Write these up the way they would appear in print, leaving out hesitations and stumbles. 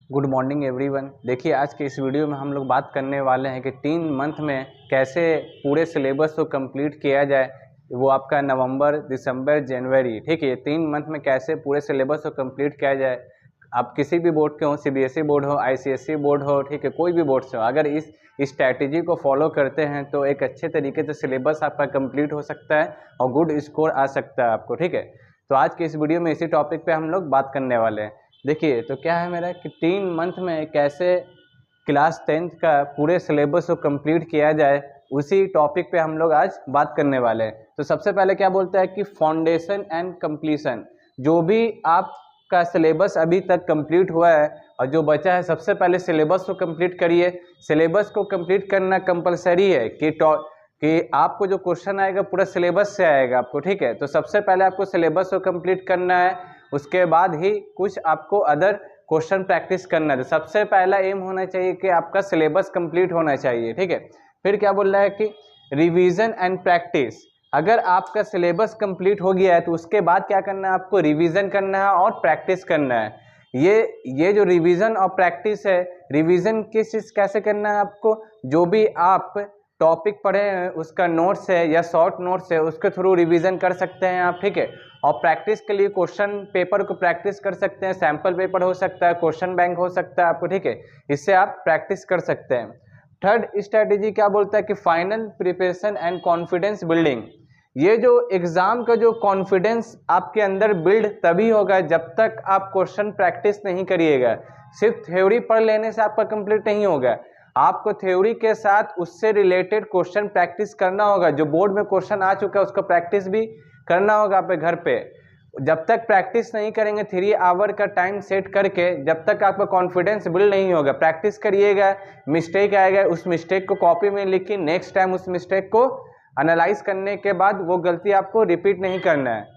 Good morning everyone. देखिए, आज के इस वीडियो में हम लोग बात करने वाले हैं कि 3 मंथ में कैसे पूरे सिलेबस को कंप्लीट किया जाए। वो आपका नवंबर, दिसंबर, जनवरी, ठीक है। 3 मंथ में कैसे पूरे सिलेबस को कंप्लीट किया जाए। आप किसी भी बोर्ड के हो, सीबीएसई बोर्ड हो, आईसीएसई बोर्ड हो, ठीक है, कोई भी बोर्ड से हो, अगर इस स्ट्रैटेजी को फॉलो करते हैं तो एक अच्छे तरीके से सिलेबस आपका कंप्लीट हो सकता है और गुड स्कोर आ सकता है आपको, ठीक है। तो आज के इस वीडियो में इसी टॉपिक पे हम लोग बात करने वाले हैं। देखिए, तो क्या है मेरा कि 3 मंथ में कैसे क्लास 10th का पूरे सिलेबस को कंप्लीट किया जाए, उसी टॉपिक पे हम लोग आज बात करने वाले हैं। तो सबसे पहले क्या बोलता है कि फाउंडेशन एंड कंप्लीशन। जो भी आपका सिलेबस अभी तक कंप्लीट हुआ है और जो बचा है, सबसे पहले सिलेबस को कंप्लीट करिए। सिलेबस को कंप्लीट करना कंपलसरी है कि आपको जो क्वेश्चन आएगा पूरा सिलेबस से आएगा आपको, ठीक है। तो सबसे पहले आपको सिलेबस को कंप्लीट करना है, उसके बाद ही कुछ आपको अदर क्वेश्चन प्रैक्टिस करना है। तो सबसे पहला एम होना चाहिए कि आपका सिलेबस कंप्लीट होना चाहिए, ठीक है। फिर क्या बोल रहा है कि रिवीजन एंड प्रैक्टिस। अगर आपका सिलेबस कंप्लीट हो गया है तो उसके बाद क्या करना है, आपको रिवीजन करना है और प्रैक्टिस करना है। ये जो रिवीजन और प्रैक्टिस है, रिवीजन किस चीज़ कैसे करना है आपको, जो भी आप टॉपिक पढ़े हैं उसका नोट्स है या शॉर्ट नोट्स है, उसके थ्रू रिवीजन कर सकते हैं आप, ठीक है। और प्रैक्टिस के लिए क्वेश्चन पेपर को प्रैक्टिस कर सकते हैं, सैम्पल पेपर हो सकता है, क्वेश्चन बैंक हो सकता है आपको, ठीक है। इससे आप प्रैक्टिस कर सकते हैं। थर्ड स्ट्रैटेजी क्या बोलता है कि final preparation and confidence building. ये जो एग्जाम का जो कॉन्फिडेंस आपके अंदर बिल्ड तभी होगा जब तक आप क्वेश्चन प्रैक्टिस नहीं करिएगा। सिर्फ थ्योरी पढ़ लेने से आपका कंप्लीट नहीं होगा। आपको थ्योरी के साथ उससे रिलेटेड क्वेश्चन प्रैक्टिस करना होगा। जो बोर्ड में क्वेश्चन आ चुका है उसका प्रैक्टिस भी करना होगा आप घर पे। जब तक प्रैक्टिस नहीं करेंगे 3 आवर का टाइम सेट करके, जब तक आपका कॉन्फिडेंस बिल्ड नहीं होगा। प्रैक्टिस करिएगा, मिस्टेक आएगा, उस मिस्टेक को कॉपी में लिखिए, नेक्स्ट टाइम उस मिस्टेक को एनालाइज करने के बाद वो गलती आपको रिपीट नहीं करना है।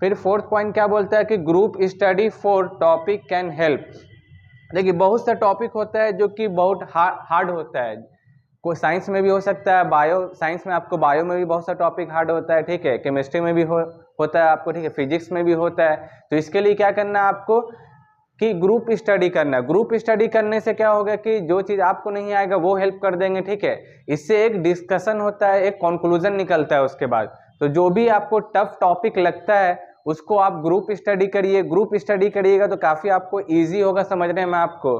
फिर फोर्थ पॉइंट क्या बोलता है कि group study for topic can help. देखिए, बहुत सा टॉपिक होता है जो कि बहुत हार्ड होता है। कोई साइंस में भी हो सकता है, बायो साइंस में आपको बायो में भी बहुत सा टॉपिक हार्ड होता है, ठीक है। केमिस्ट्री में भी होता है आपको, ठीक है। फिजिक्स में भी होता है। तो इसके लिए क्या करना है आपको कि ग्रुप स्टडी करना है। ग्रुप स्टडी करने से क्या होगा कि जो चीज़ आपको नहीं आएगा वो हेल्प कर देंगे, ठीक है। इससे एक डिस्कशन होता है, एक कंक्लूजन निकलता है उसके बाद। तो जो भी आपको टफ टॉपिक लगता है उसको आप ग्रुप स्टडी करिए। ग्रुप स्टडी करिएगा तो काफ़ी आपको ईजी होगा समझने में आपको।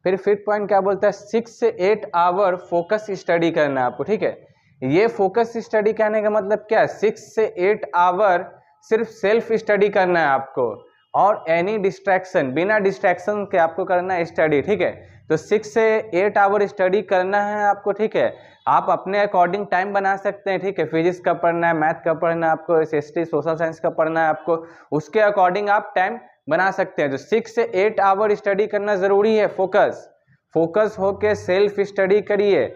फिर फिफ्थ पॉइंट क्या बोलता है, 6 से 8 आवर फोकस स्टडी करना है आपको, ठीक है। ये फोकस स्टडी कहने का मतलब क्या है, 6 से 8 आवर सिर्फ सेल्फ स्टडी करना है आपको और एनी डिस्ट्रैक्शन, बिना डिस्ट्रैक्शन के आपको करना है स्टडी, ठीक है। तो 6 से 8 आवर स्टडी करना है आपको, ठीक है। आप अपने अकॉर्डिंग टाइम बना सकते हैं, ठीक है। फिजिक्स का पढ़ना है, मैथ का पढ़ना है आपको, एसएसटी सोशल साइंस का पढ़ना है आपको, उसके अकॉर्डिंग आप टाइम बना सकते हैं। तो 6 से 8 आवर स्टडी करना ज़रूरी है। फोकस होके सेल्फ स्टडी करिए।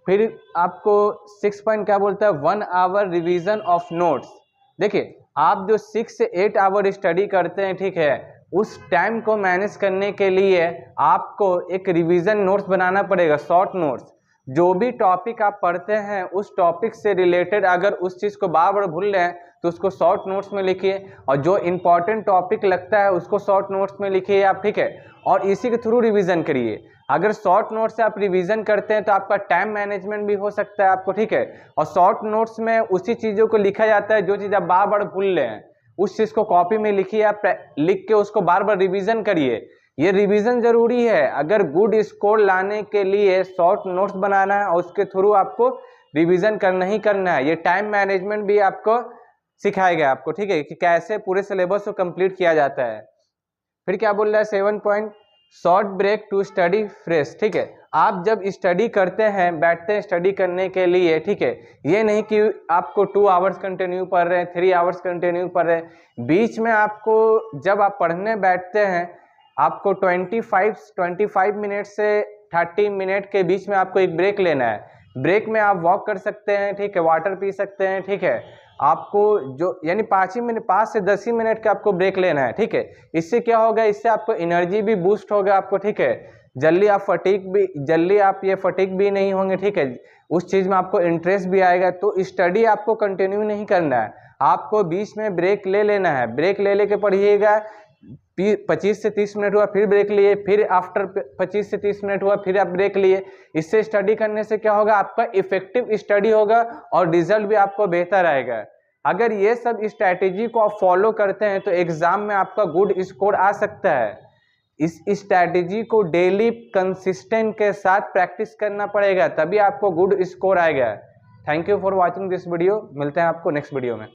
फिर आपको 6 पॉइंट क्या बोलता है, 1 आवर रिवीजन ऑफ नोट्स। देखिए, आप जो 6 से 8 आवर स्टडी करते हैं, ठीक है, उस टाइम को मैनेज करने के लिए आपको एक रिवीजन नोट्स बनाना पड़ेगा, शॉर्ट नोट्स। जो भी टॉपिक आप पढ़ते हैं उस टॉपिक से रिलेटेड अगर उस चीज़ को बार बार भूल रहे हैं तो उसको शॉर्ट नोट्स में लिखिए, और जो इंपॉर्टेंट टॉपिक लगता है उसको शॉर्ट नोट्स में लिखिए आप, ठीक है। और इसी के थ्रू रिवीजन करिए। अगर शॉर्ट नोट्स से आप रिवीजन करते हैं तो आपका टाइम मैनेजमेंट भी हो सकता है आपको, ठीक है। और शॉर्ट नोट्स में उसी चीज़ों को लिखा जाता है जो चीज़ आप बार बार भूल रहे हैं, उस चीज़ को कॉपी में लिखिए, आप लिख के उसको बार बार रिवीजन करिए। ये रिवीजन जरूरी है अगर गुड स्कोर लाने के लिए। शॉर्ट नोट्स बनाना है और उसके थ्रू आपको रिवीजन करना ही करना है। ये टाइम मैनेजमेंट भी आपको सिखाएगा आपको, ठीक है, कि कैसे पूरे सिलेबस को कंप्लीट किया जाता है। फिर क्या बोल रहा है 7 point, short break to study fresh, ठीक है। आप जब स्टडी करते हैं, बैठते हैं स्टडी करने के लिए, ठीक है, ये नहीं कि आपको 2 आवर्स कंटिन्यू पढ़ रहे हैं, 3 आवर्स कंटिन्यू पढ़ रहे हैं। बीच में आपको जब आप पढ़ने बैठते हैं आपको 25 मिनट से 30 मिनट के बीच में आपको एक ब्रेक लेना है। ब्रेक में आप वॉक कर सकते हैं, ठीक है, वाटर पी सकते हैं, ठीक है। आपको जो यानी 5 से 10 ही मिनट का आपको ब्रेक लेना है, ठीक है। इससे क्या होगा, इससे आपको एनर्जी भी बूस्ट होगा आपको, ठीक है। जल्दी आप ये फटीग भी नहीं होंगे, ठीक है। उस चीज़ में आपको इंटरेस्ट भी आएगा। तो स्टडी आपको कंटिन्यू नहीं करना है, आपको बीच में ब्रेक ले लेना है। ब्रेक ले लेके पढ़िएगा, 25 से 30 मिनट हुआ फिर ब्रेक लिए, फिर आफ्टर 25 से 30 मिनट हुआ फिर आप ब्रेक लिए। इससे स्टडी करने से क्या होगा, आपका इफेक्टिव स्टडी होगा और रिजल्ट भी आपको बेहतर आएगा। अगर ये सब स्ट्रैटेजी को आप फॉलो करते हैं तो एग्जाम में आपका गुड स्कोर आ सकता है। इस स्ट्रैटेजी को डेली कंसिस्टेंट के साथ प्रैक्टिस करना पड़ेगा, तभी आपको गुड स्कोर आएगा। Thank you for watching this video. मिलते हैं आपको नेक्स्ट वीडियो में।